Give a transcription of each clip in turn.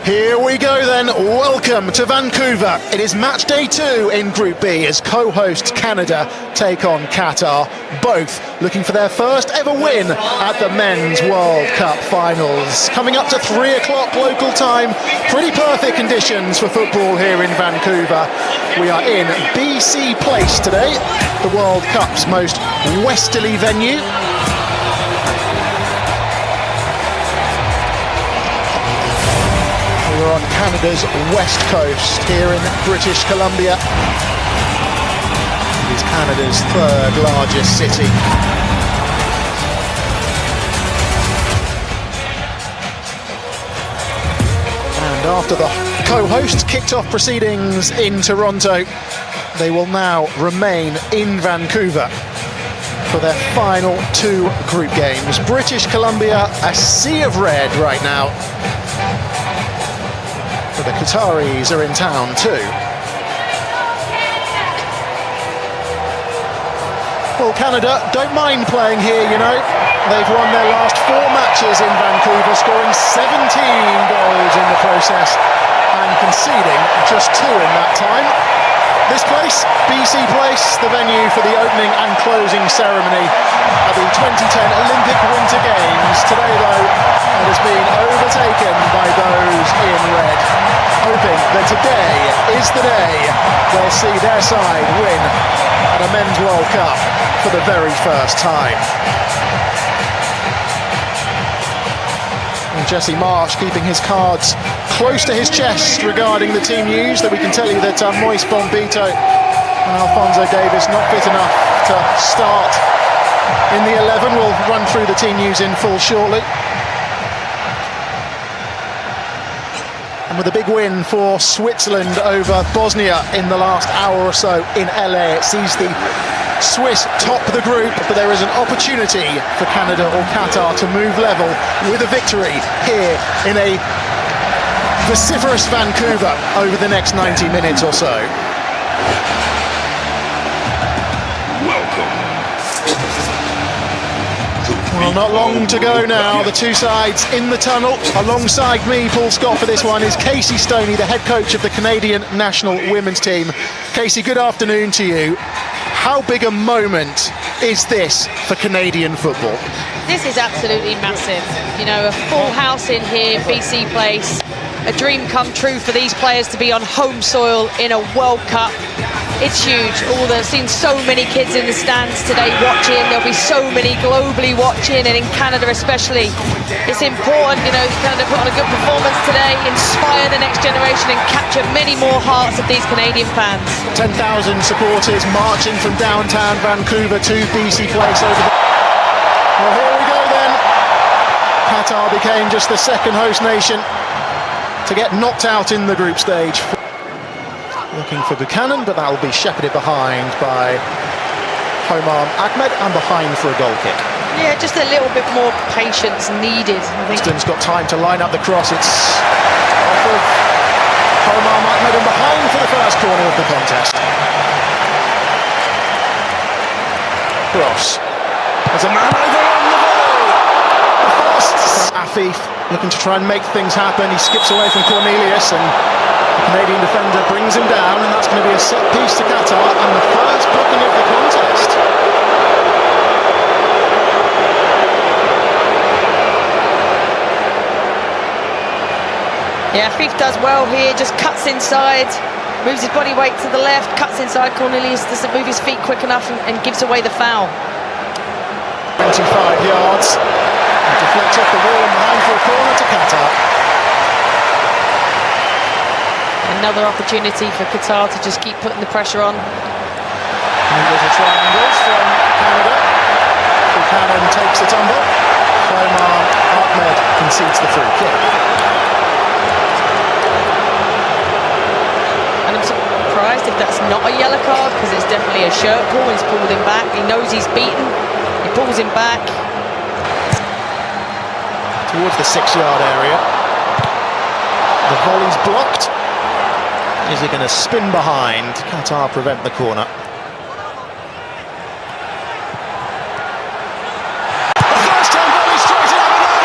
Here we go then, welcome to Vancouver. It is match day 2 in Group B as co-hosts Canada take on Qatar, both looking for their first ever win at the Men's World Cup finals. Coming up to 3 o'clock local time, pretty perfect conditions for football here in Vancouver. We are in BC Place today, the World Cup's most westerly venue. We're on Canada's west coast here in British Columbia. It is Canada's third largest city. And after the co-hosts kicked off proceedings in Toronto, they will now remain in Vancouver for their final 2 group games. British Columbia, a sea of red right now. The Qataris are in town too. Well, Canada don't mind playing here, you know. They've won their last 4 matches in Vancouver, scoring 17 goals in the process and conceding just 2 in that time. This place, BC Place, the venue for the opening and closing ceremony at the 2010 Olympic Winter Games. Today, though, it has been overtaken by those in red, hoping that today is the day they'll see their side win at a Men's World Cup for the very first time. And Jesse Marsh keeping his cards close to his chest regarding the team news, that we can tell you that Moise Bombito and Alphonso Davies not fit enough to start in the 11. We'll run through the team news in full shortly. And with a big win for Switzerland over Bosnia in the last hour or so in LA, it sees the Swiss top the group, but there is an opportunity for Canada or Qatar to move level with a victory here in a vociferous Vancouver over the next 90 minutes or so. Well, not long to go now. The 2 sides in the tunnel. Alongside me, Paul Scott, for this one is Casey Stoney, the head coach of the Canadian national women's team. Casey, good afternoon to you. How big a moment is this for Canadian football? This is absolutely massive. You know, a full house in here, BC Place. A dream come true for these players to be on home soil in a World Cup. It's huge. I've seen so many kids in the stands today watching. There'll be so many globally watching, and in Canada especially. It's important, you know, Canada put on a good performance today, inspire the next generation and capture many more hearts of these Canadian fans. 10,000 supporters marching from downtown Vancouver to BC Place over the... Well, here we go then. Qatar became just the second host nation to get knocked out in the group stage. Looking for Buchanan, but that will be shepherded behind by Ahmed and behind for a goal kick. Yeah, just a little bit more patience needed, I think. Houston's got time to line up the cross. It's off of Ahmed and behind for the first corner of the contest. Cross. There's a man over on the ball. Afif looking to try and make things happen. He skips away from Cornelius and the Canadian defender brings him down, and that's going to be a set piece to Qatar and the first booking of the contest. Yeah, Afif does well here, just cuts inside, moves his body weight to the left, cuts inside. Cornelius doesn't move his feet quick enough and gives away the foul. 25 yards. Deflects off the wall and behind for a corner to Qatar. Another opportunity for Qatar to just keep putting the pressure on. And there's a triangle from Canada. Buchanan takes the tumble. Ahmed concedes the free kick. And I'm surprised if that's not a yellow card, because it's definitely a shirt pull. He's pulled him back. He knows he's beaten. He pulls him back. Towards the 6-yard area. The volley's blocked. Is he going to spin behind? Qatar prevent the corner. The first time volley straight in over the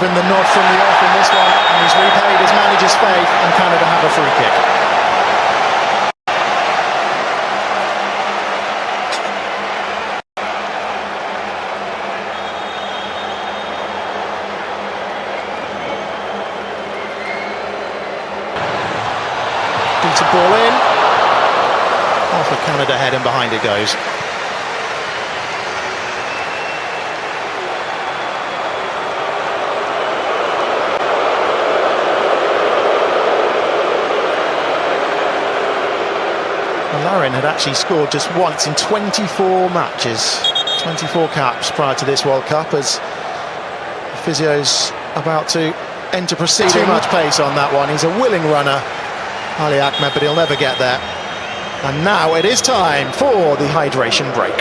given the nod from the off in this one, and he's repaid his manager's faith, and Canada have a free kick. Beats a ball in. Off of Canada head and behind it goes. Larin had actually scored just once in 24 matches, 24 caps prior to this World Cup, as the physio's about to enter proceedings. Too much pace on that one. He's a willing runner, Ali Ahmed, but he'll never get there. And now it is time for the hydration break.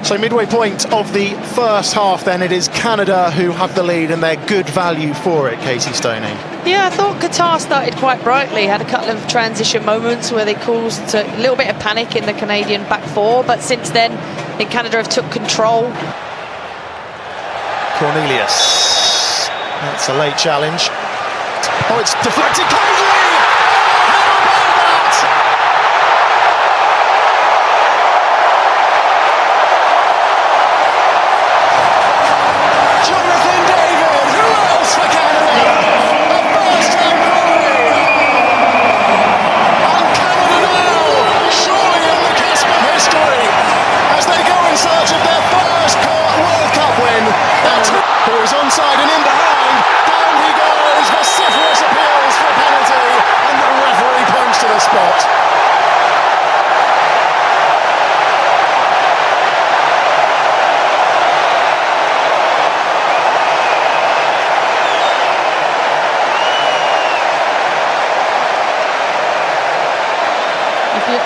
So midway point of the first half then, it is Canada who have the lead, and they're good value for it, Casey Stoney. Yeah, I thought Qatar started quite brightly, had a couple of transition moments where they caused a little bit of panic in the Canadian back four, but since then I think Canada have took control. Cornelius, that's a late challenge. Oh, it's deflected kindly! Onside and in behind, down he goes, vociferous appeals for a penalty, and the referee points to the spot.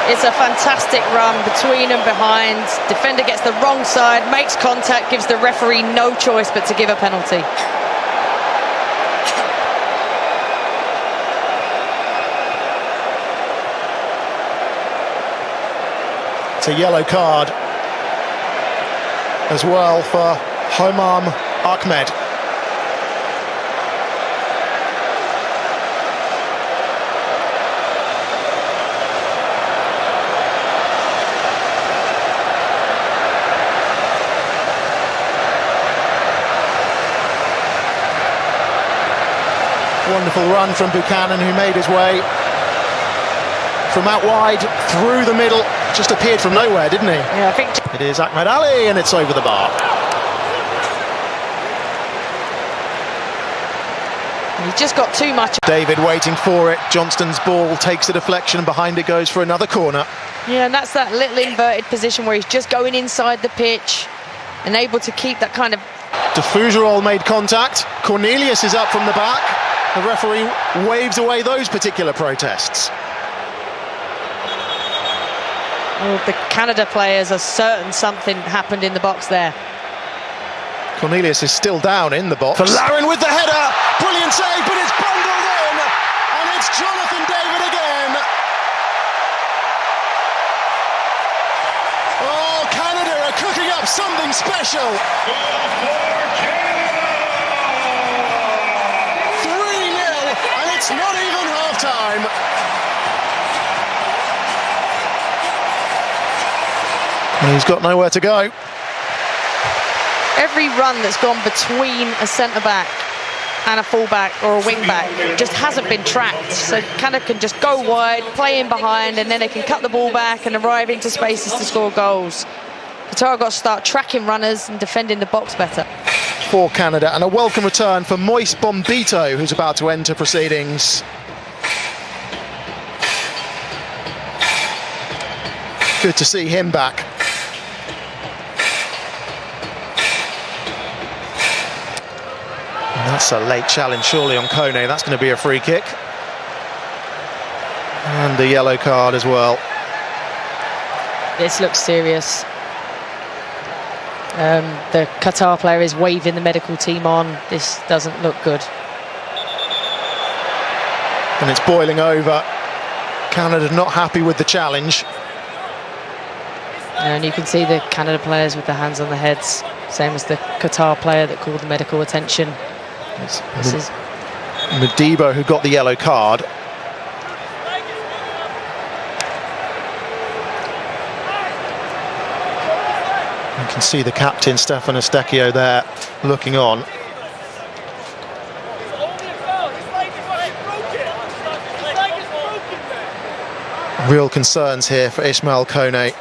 It's a fantastic run between and behind. Defender gets the wrong side, makes contact, gives the referee no choice but to give a penalty. It's a yellow card as well for Homam Ahmed. Wonderful run from Buchanan, who made his way from out wide through the middle. Just appeared from nowhere, didn't he? Yeah, I think it is Almoez Ali, and it's over the bar. He's just got too much. David waiting for it. Johnston's ball takes the deflection, and behind it goes for another corner. Yeah, and that's that little inverted position where he's just going inside the pitch and able to keep that kind of... Defugerol made contact. Cornelius is up from the back. The referee waves away those particular protests. Well, the Canada players are certain something happened in the box there. Cornelius is still down in the box. For Larin with the header. Brilliant save, but it's bundled in. And it's Jonathan David again. Oh, Canada are cooking up something special. 3-0, and it's not even half-time. And he's got nowhere to go. Every run that's gone between a centre-back and a full-back or a wing-back just hasn't been tracked. So Canada can just go wide, play in behind, and then they can cut the ball back and arrive into spaces to score goals. Qatar got to start tracking runners and defending the box better. For Canada, and a welcome return for Moise Bombito, who's about to enter proceedings. Good to see him back. That's a late challenge, surely, on Kone. That's going to be a free kick. And a yellow card as well. This looks serious. The Qatar player is waving the medical team on. This doesn't look good. And it's boiling over. Canada not happy with the challenge. And you can see the Canada players with their hands on their heads, same as the Qatar player that called the medical attention. This is Modibo who got the yellow card. You can see the captain, Stefan Estecchio, there looking on. Real concerns here for Ismail Kone.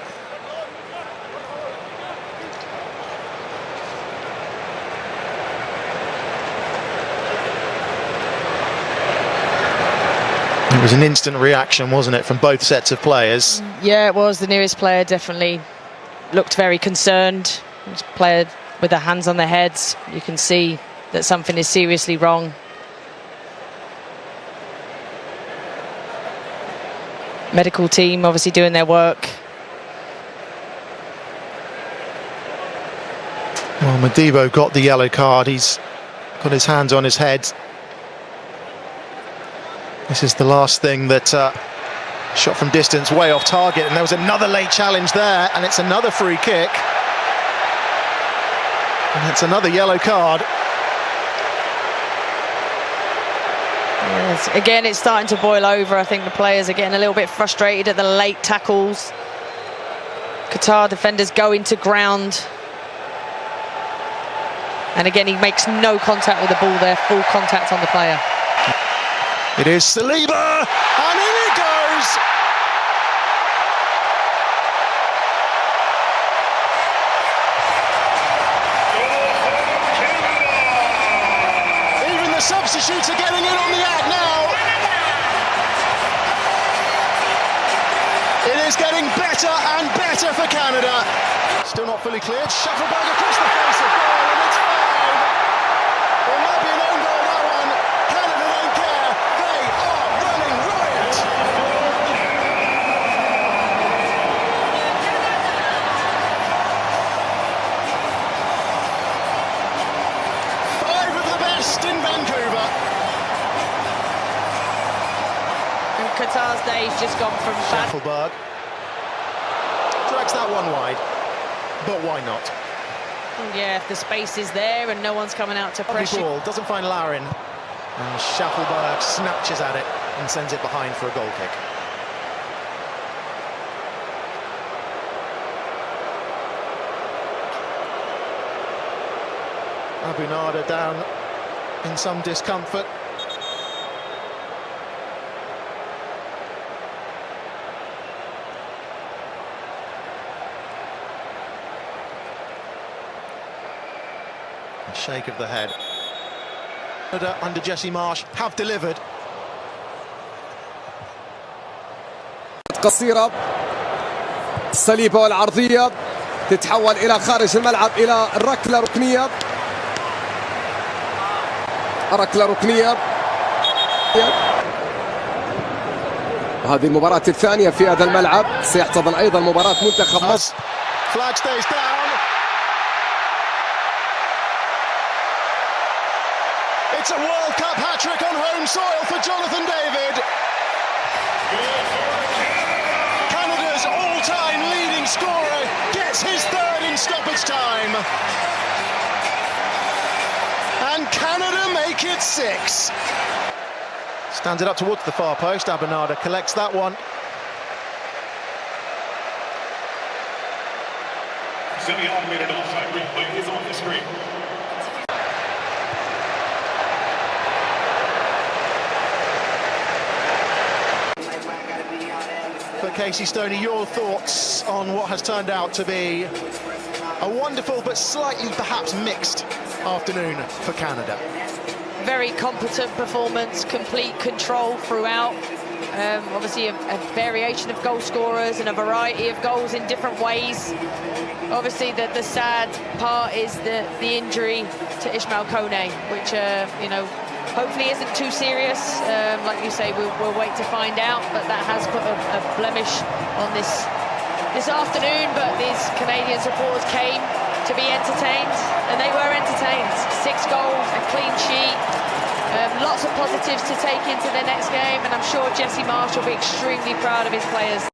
It was an instant reaction, wasn't it, from both sets of players? Yeah, it was. The nearest player definitely looked very concerned. It was a player with their hands on their heads. You can see that something is seriously wrong. Medical team obviously doing their work. Well, Modibo got the yellow card. He's got his hands on his head. This is the last thing that shot from distance, way off target, and there was another late challenge there, and it's another free kick. And it's another yellow card. Yes, again, it's starting to boil over. I think the players are getting a little bit frustrated at the late tackles. Qatar defenders go into ground. And again, he makes no contact with the ball there, full contact on the player. It is Saliba, and in it goes! Even the substitutes are getting in on the act now. It is getting better and better for Canada. Still not fully cleared. Shufflebag across the face of goal, and it's 5. It might be an own goal, that one. Canada don't care. They are running riot. Five of the best in Vancouver. And Qatar's day's just gone from bad. Shufflebag drags that one wide, but why not? Yeah, if the space is there and no one's coming out to pressure. Ball doesn't find Larin, and Shufflebag snatches at it and sends it behind for a goal kick. Abu Nada down in some discomfort. A shake of the head. Under Jesse Marsh have delivered. قصيرة الصليبة والعرضية تتحول إلى خارج الملعب إلى الركلة ركنية. ركلة ركنية. هذه المباراة الثانية في هذا الملعب، سيحتضن أيضا مباراة منتخب مصر. Flag stays down. It's a World Cup hat-trick on home soil for Jonathan David. Canada's all-time leading scorer gets his third in stoppage time. And Canada make it 6. Stands it up towards the far post. Abu Nada collects that one. Semi-automated offside replay is on the screen. But Casey Stoney, your thoughts on what has turned out to be a wonderful but slightly perhaps mixed afternoon for Canada. Very competent performance, complete control throughout. Obviously a variation of goal scorers and a variety of goals in different ways. Obviously the sad part is the injury to Ismail Kone, which you know, hopefully isn't too serious. Like you say, we'll wait to find out, but that has put a blemish on this afternoon. But these Canadian supporters came to be entertained, and they were entertained. 6 goals, a clean sheet, lots of positives to take into the next game, and I'm sure Jesse Marsh will be extremely proud of his players.